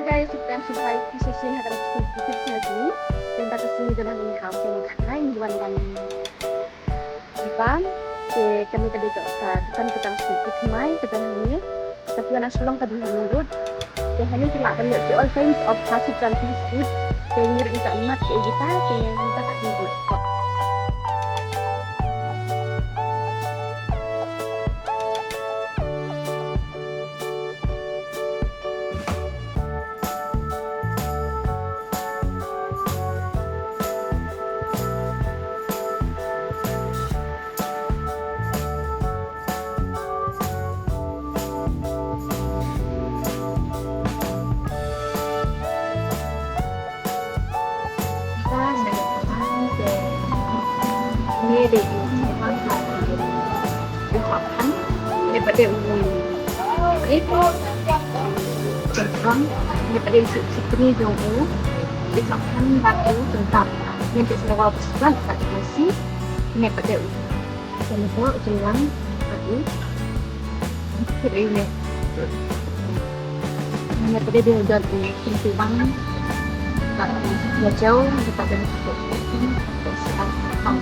guys, kita sampai di sisi hadapan sedikit lagi. Dan pada sini dengan ini hampir karena jualan dan Ivan, kami tadi ke kan kita sedikit mai kita ini. Tapi anak sulung tadi menurut, hanya cuma kami the all kinds of hasil transit food. Kami kita emak kita tak menurut. Nghe được văn hóa được học thánh để bắt đầu ít chẩn đoán để bắt đầu sự seperti dulu di học thánh baru tentang yang tersewa besar kat masih ini pada semua jelang tadi seperti ini ini pada dia udah di pintu bang ya jauh daripada itu sekarang